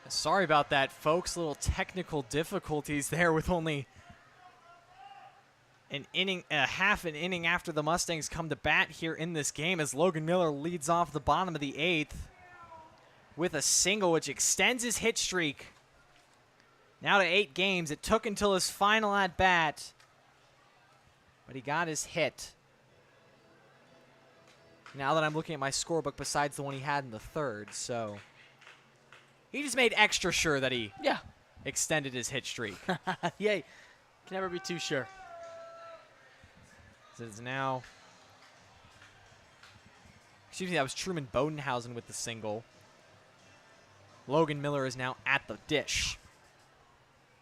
Sorry about that, folks. Little technical difficulties there with only an inning, half an inning after the Mustangs come to bat here in this game as Logan Miller leads off the bottom of the 8th with a single, which extends his hit streak now to 8 games. It took until his final at-bat, but he got his hit. Now that I'm looking at my scorebook besides the one he had in the 3rd, so he just made extra sure that he extended his hit streak. Yeah, can never be too sure. It is now, excuse me, that was Truman Bodenhausen with the single. Logan Miller is now at the dish.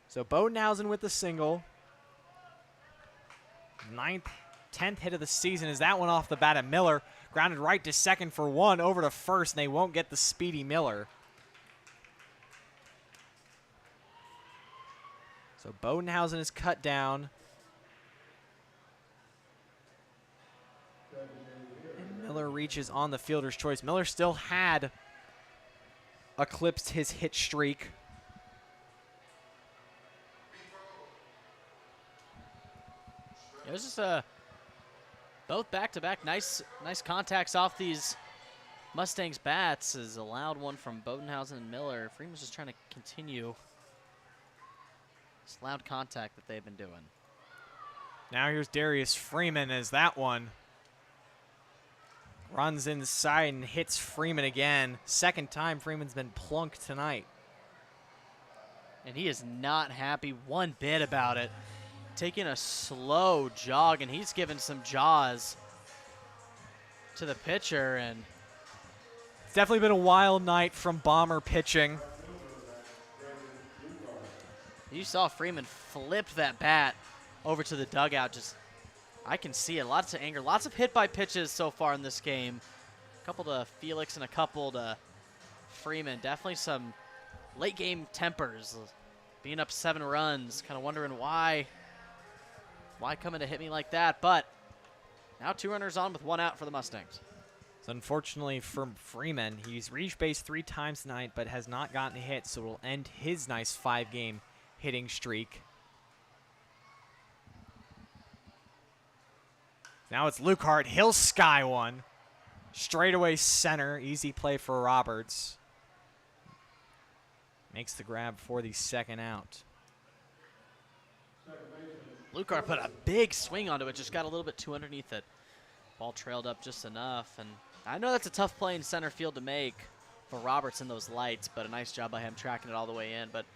So Bodenhausen with the single. 10th hit of the season is that one off the bat at Miller. Grounded right to second for 1, over to first, and they won't get the speedy Miller. So Bodenhausen is cut down. And Miller reaches on the fielder's choice. Miller still had eclipsed his hit streak. It was just both back-to-back nice contacts off these Mustangs bats. Is a loud one from Bodenhausen and Miller. Freeman's just trying to continue this loud contact that they've been doing. Now here's Darius Freeman as that one runs inside and hits Freeman again. Second time Freeman's been plunked tonight. And he is not happy one bit about it. Taking a slow jog, and he's given some jaws to the pitcher. And it's definitely been a wild night from Bomber pitching. You saw Freeman flip that bat over to the dugout. Just, I can see it. Lots of anger, lots of hit by pitches so far in this game. A couple to Felix and a couple to Freeman. Definitely some late game tempers. Being up 7 runs, kind of wondering why come in to hit me like that? But now 2 runners on with 1 out for the Mustangs. So unfortunately for Freeman, he's reached base 3 times tonight, but has not gotten a hit, so it'll end his nice 5-game hitting streak. Now it's Luke Hart. He'll sky one. Straightaway center. Easy play for Roberts. Makes the grab for the second out. Lucar put a big swing onto it, just got a little bit too underneath it. Ball trailed up just enough, and I know that's a tough play in center field to make for Roberts in those lights, but a nice job by him tracking it all the way in. But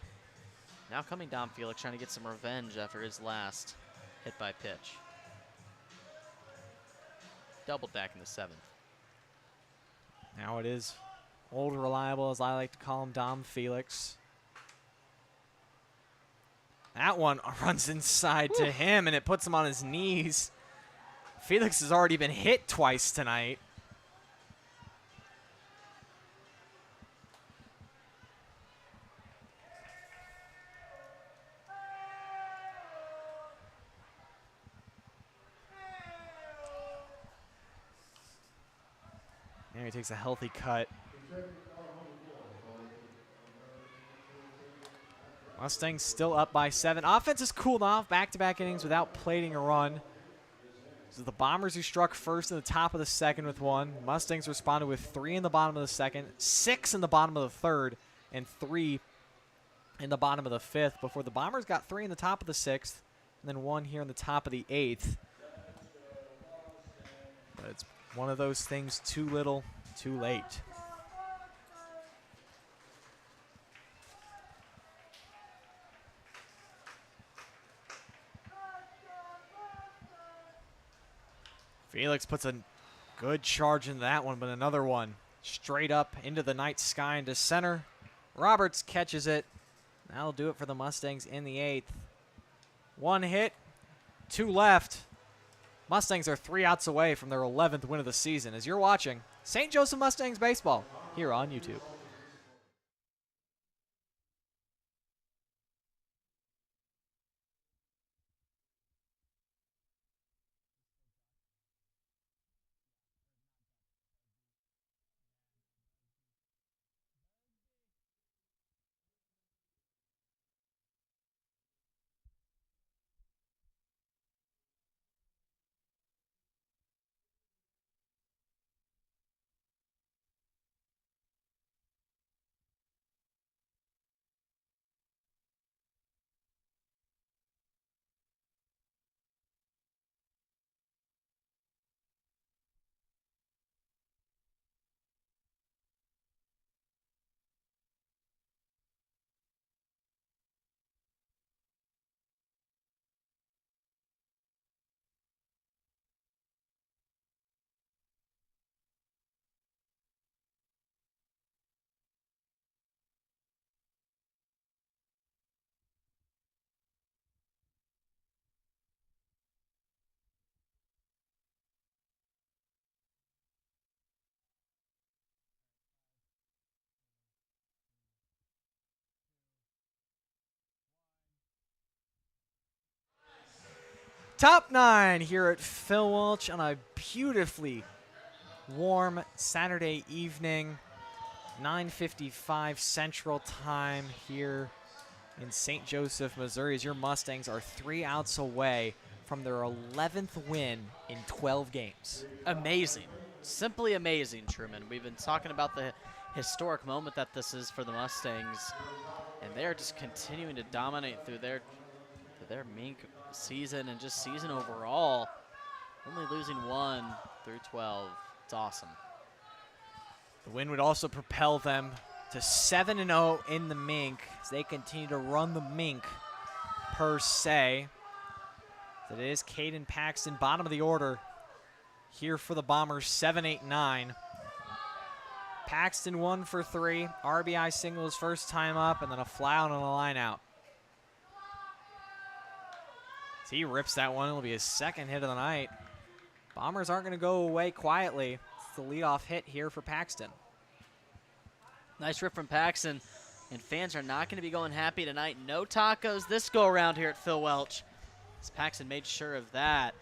now coming down Felix, trying to get some revenge after his last hit by pitch. Doubled back in the 7th. Now it is old reliable, as I like to call him, Dom Felix. That one runs inside to him, and it puts him on his knees. Felix has already been hit twice tonight. Now he takes a healthy cut. Mustangs still up by 7. Offense has cooled off back-to-back innings without plating a run. So the Bombers who struck first in the top of the 2nd with 1. Mustangs responded with 3 in the bottom of the 2nd, 6 in the bottom of the 3rd, and 3 in the bottom of the 5th before the Bombers got 3 in the top of the 6th and then 1 here in the top of the 8th. But it's one of those things, too little, too late. Felix puts a good charge into that one, but another one straight up into the night sky into center. Roberts catches it. That'll do it for the Mustangs in the 8th. 1 hit, 2 left. Mustangs are 3 outs away from their 11th win of the season. As you're watching St. Joseph Mustangs baseball here on YouTube. Top 9 here at Phil Walsh on a beautifully warm Saturday evening. 9:55 Central Time here in St. Joseph, Missouri, as your Mustangs are 3 outs away from their 11th win in 12 games. Amazing. Simply amazing, Truman. We've been talking about the historic moment that this is for the Mustangs, and they're just continuing to dominate through their mink season and just season overall. Only losing 1 through 12. It's awesome. The win would also propel them to 7-0 in the mink as they continue to run the mink per se. It is Caden Paxton, bottom of the order here for the Bombers, 7-8-9. Paxton 1 for 3, RBI single his first time up, and then a fly out on a line out. As he rips that one, it'll be his second hit of the night. Bombers aren't going to go away quietly. It's the leadoff hit here for Paxton. Nice rip from Paxton, and fans are not going to be going happy tonight. No tacos this go around here at Phil Welch. As Paxton made sure of that.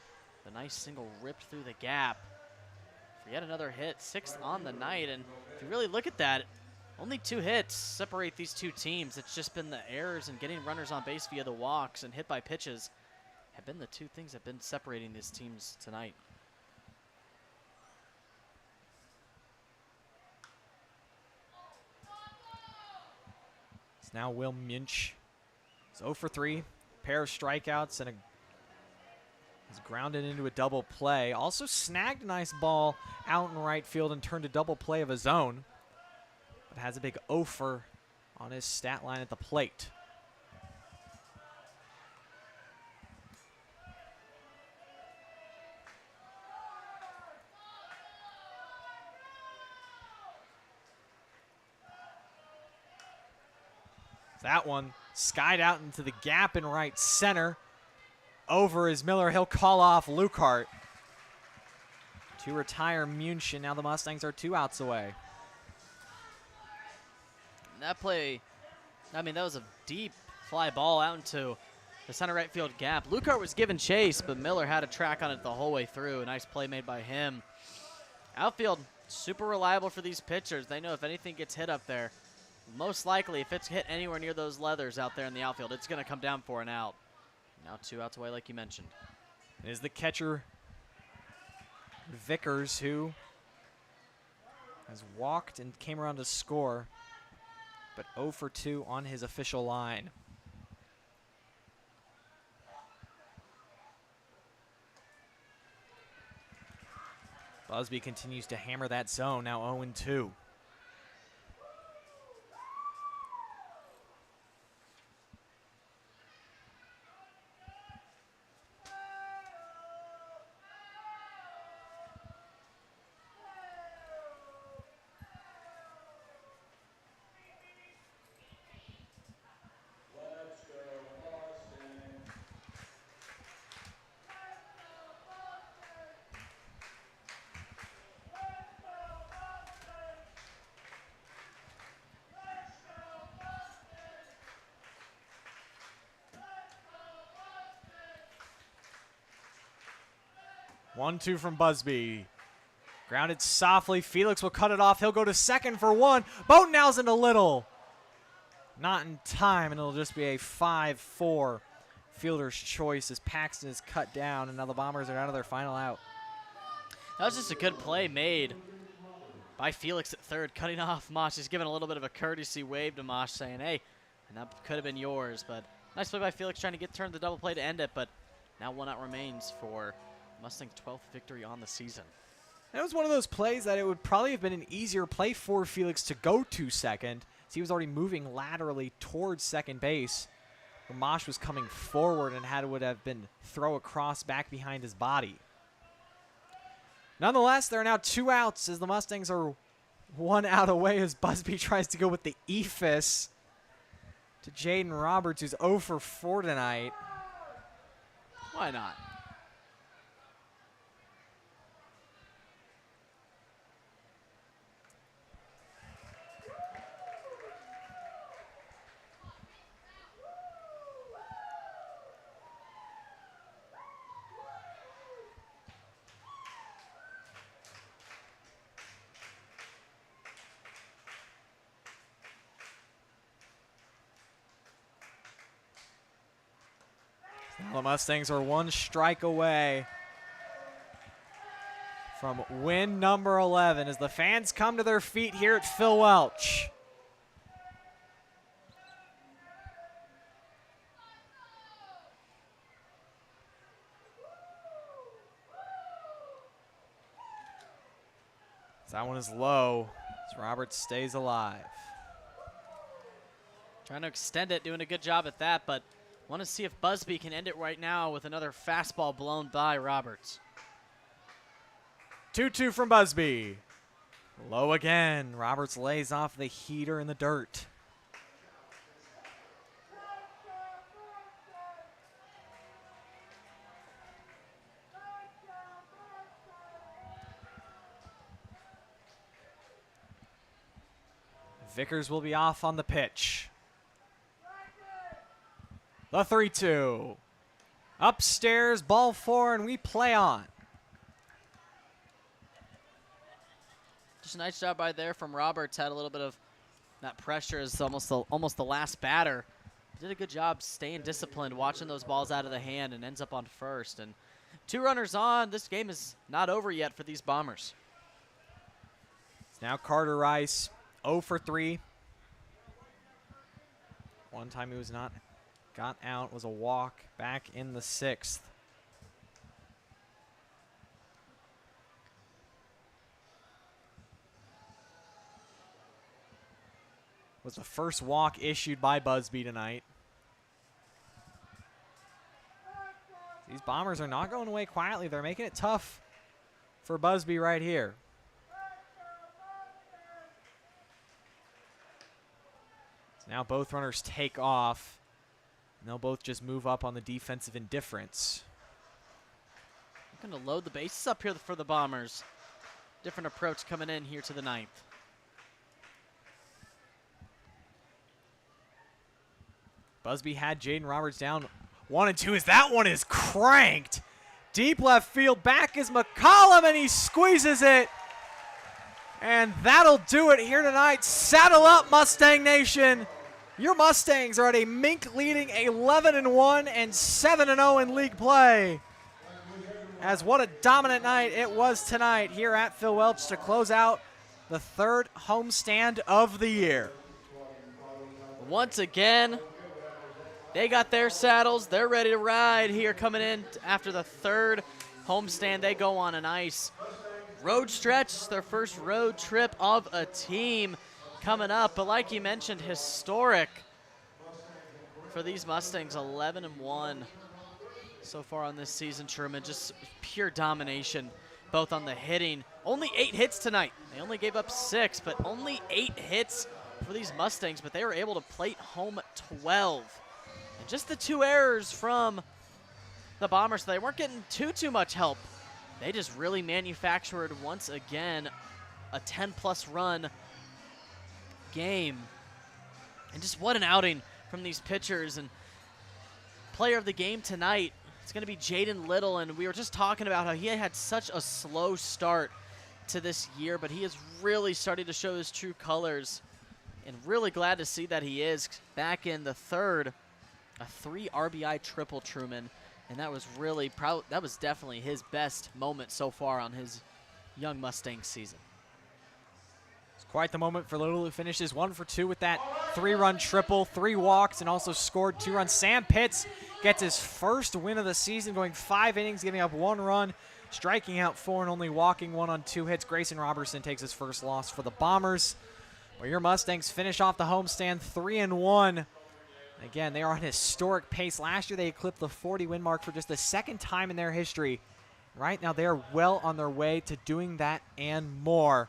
The nice single ripped through the gap for yet another hit, 6th on the night. And if you really look at that, only 2 hits separate these two teams. It's just been the errors and getting runners on base via the walks and hit by pitches have been the 2 things that have been separating these teams tonight. It's now Will Munch. He's 0 for 3, pair of strikeouts, and he's grounded into a double play. Also snagged a nice ball out in right field and turned a double play of his own, but has a big 0 for on his stat line at the plate. That one skied out into the gap in right center. Over is Miller. He'll call off Lukart to retire Munch, and now the Mustangs are 2 outs away. That play, I mean, that was a deep fly ball out into the center right field gap. Lukart was given chase, but Miller had a track on it the whole way through. A nice play made by him. Outfield, super reliable for these pitchers. They know if anything gets hit up there, most likely if it's hit anywhere near those leathers out there in the outfield, it's going to come down for an out. Now 2 outs away like you mentioned. It is the catcher, Vickers, who has walked and came around to score, but 0 for 2 on his official line. Busby continues to hammer that zone, now 0-2. One-two from Busby. Grounded softly. Felix will cut it off. He'll go to second for 1. Botenhausen a little. Not in time, and it'll just be a 5-4 fielder's choice as Paxton is cut down, and now the Bombers are down to their final out. That was just a good play made by Felix at third, cutting off Mosh. He's giving a little bit of a courtesy wave to Mosh, saying, hey, and that could have been yours. But nice play by Felix trying to turn the double play to end it, but now 1 out remains for Mustang's 12th victory on the season. That was one of those plays that it would probably have been an easier play for Felix to go to second, as he was already moving laterally towards second base, where Mosh was coming forward and would have been throw across back behind his body. Nonetheless, there are now 2 outs as the Mustangs are 1 out away as Busby tries to go with the eephus to Jaden Roberts, who's 0 for 4 tonight. Why not? Now the Mustangs are one strike away from win number 11 as the fans come to their feet here at Phil Welch. That one is low as Roberts stays alive. Trying to extend it, doing a good job at that, but want to see if Busby can end it right now with another fastball blown by Roberts. 2-2 from Busby. Low again. Roberts lays off the heater in the dirt. Vickers will be off on the pitch. The 3-2. Upstairs, ball 4, and we play on. Just a nice job by there from Roberts. Had a little bit of that pressure as almost the last batter. Did a good job staying disciplined, watching those balls out of the hand, and ends up on first. And 2 runners on. This game is not over yet for these Bombers. It's now Carter Rice, 0 for 3. One time he was not got out, was a walk back in the 6th. Was the first walk issued by Busby tonight. These Bombers are not going away quietly. They're making it tough for Busby right here. So now both runners take off. And they'll both just move up on the defensive indifference. Going to load the bases up here for the Bombers. Different approach coming in here to the 9th. Busby had Jaden Roberts down 1-2 as that one is cranked. Deep left field, back is McCollum, and he squeezes it. And that'll do it here tonight. Saddle up, Mustang Nation. Your Mustangs are at a Mink-leading 11-1 and 7-0 in league play. As what a dominant night it was tonight here at Phil Welch to close out the 3rd homestand of the year. Once again, they got their saddles. They're ready to ride here coming in after the 3rd homestand. They go on a nice road stretch, their first road trip of a team coming up. But like you mentioned, historic for these Mustangs, 11-1 so far on this season, Truman. Just pure domination, both on the hitting. Only 8 hits tonight. They only gave up 6, but only 8 hits for these Mustangs, but they were able to plate home 12. And just the 2 errors from the Bombers, so they weren't getting too much help. They just really manufactured, once again, a 10-plus run game. And just what an outing from these pitchers. And player of the game tonight, it's going to be Jaden Little. And we were just talking about how he had such a slow start to this year, but he is really starting to show his true colors. And really glad to see that he is back in the 3rd, a 3 RBI triple, Truman. And that was really proud. That was definitely his best moment so far on his young Mustang season. It's quite the moment for Little, who finishes 1 for 2 with that 3-run triple, 3 walks, and also scored 2 runs. Sam Pitts gets his first win of the season, going 5 innings, giving up 1 run, striking out 4, and only walking 1 on 2 hits. Grayson Robertson takes his first loss for the Bombers, where your Mustangs finish off the homestand 3-1. Again, they are on a historic pace. Last year, they eclipsed the 40-win mark for just the 2nd time in their history. Right now, they are well on their way to doing that and more.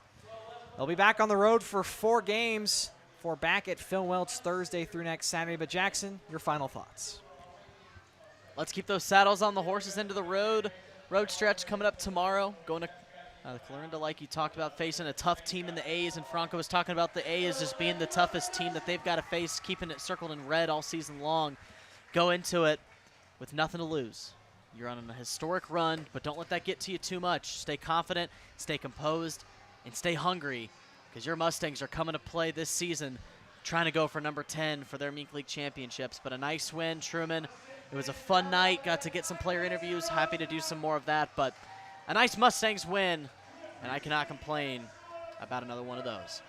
They'll be back on the road for 4 games for back at Phil Welch Thursday through next Saturday. But Jackson, your final thoughts. Let's keep those saddles on the horses into the road stretch coming up tomorrow. Going to Clarinda, like you talked about, facing a tough team in the A's, and Franco was talking about the A's just being the toughest team that they've got to face, keeping it circled in red all season long. Go into it with nothing to lose. You're on a historic run, but don't let that get to you too much. Stay confident, stay composed, and stay hungry, because your Mustangs are coming to play this season trying to go for number 10 for their Mink League championships. But a nice win, Truman. It was a fun night. Got to get some player interviews. Happy to do some more of that. But a nice Mustangs win, and I cannot complain about another one of those.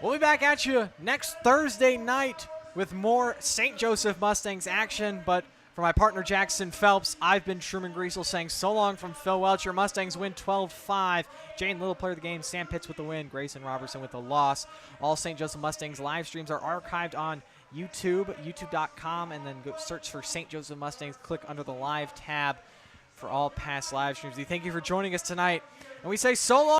We'll be back at you next Thursday night with more St. Joseph Mustangs action. But for my partner Jackson Phelps, I've been Truman Griesel saying so long from Phil Welch. Your Mustangs win 12-5. Jane Little, player of the game. Sam Pitts with the win. Grayson Robertson with the loss. All St. Joseph Mustangs live streams are archived on YouTube, youtube.com, and then go search for St. Joseph Mustangs. Click under the live tab for all past live streams. We thank you for joining us tonight, and we say so long.